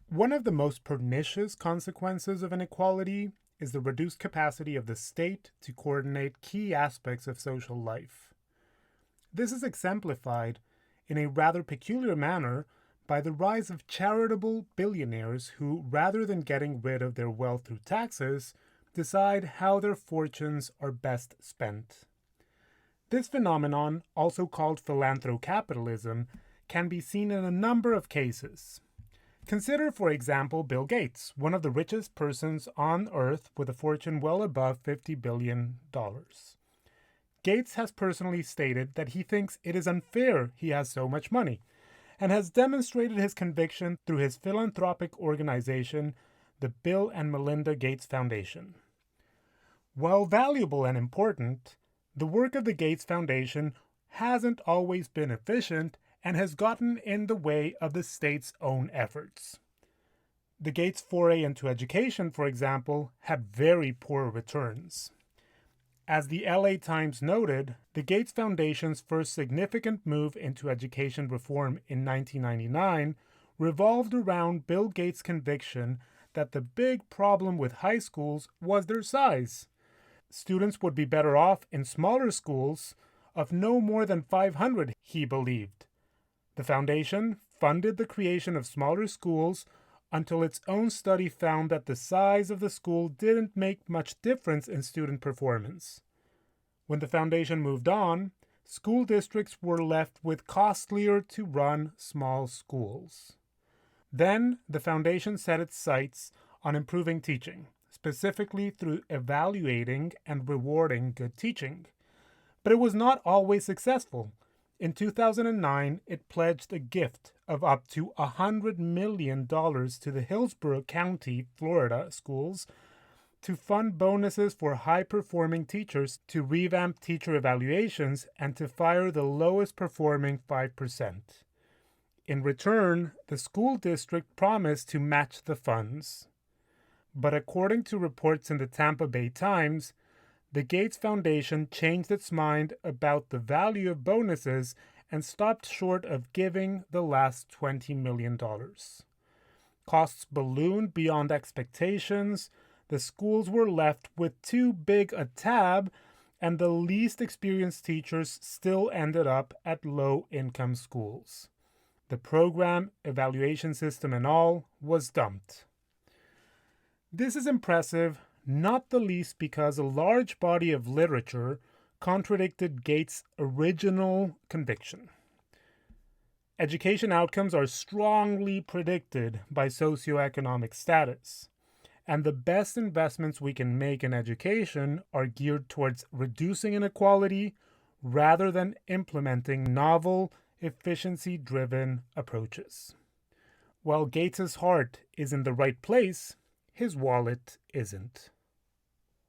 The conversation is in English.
One of the most pernicious consequences of inequality is the reduced capacity of the state to coordinate key aspects of social life. This is exemplified in a rather peculiar manner by the rise of charitable billionaires who, rather than getting rid of their wealth through taxes, decide how their fortunes are best spent. This phenomenon, also called Philanthrocapitalism, can be seen in a number of cases. Consider, for example, Bill Gates, one of the richest persons on Earth with a fortune well above $50 billion. Gates has personally stated that he thinks it is unfair he has so much money, and has demonstrated his conviction through his philanthropic organization, the Bill and Melinda Gates Foundation. While valuable and important, the work of the Gates Foundation hasn't always been efficient and has gotten in the way of the state's own efforts. The Gates' foray into education, for example, had very poor returns. As the LA Times noted, the Gates Foundation's first significant move into education reform in 1999 revolved around Bill Gates' conviction that the big problem with high schools was their size. Students would be better off in smaller schools of no more than 500, he believed. The foundation funded the creation of smaller schools until its own study found that the size of the school didn't make much difference in student performance. When the foundation moved on, school districts were left with costlier to run small schools. Then the foundation set its sights on improving teaching, specifically through evaluating and rewarding good teaching. But it was not always successful. In 2009, it pledged a gift of up to $100 million to the Hillsborough County, Florida schools to fund bonuses for high-performing teachers, to revamp teacher evaluations, and to fire the lowest performing 5%. In return, the school district promised to match the funds. But according to reports in the Tampa Bay Times, the Gates Foundation changed its mind about the value of bonuses and stopped short of giving the last $20 million. Costs ballooned beyond expectations, the schools were left with too big a tab, and the least experienced teachers still ended up at low-income schools. The program, evaluation system and all, was dumped. This is impressive, not the least because a large body of literature contradicted Gates' original conviction. Education outcomes are strongly predicted by socioeconomic status, and the best investments we can make in education are geared towards reducing inequality rather than implementing novel, efficiency-driven approaches. While Gates's heart is in the right place, his wallet isn't.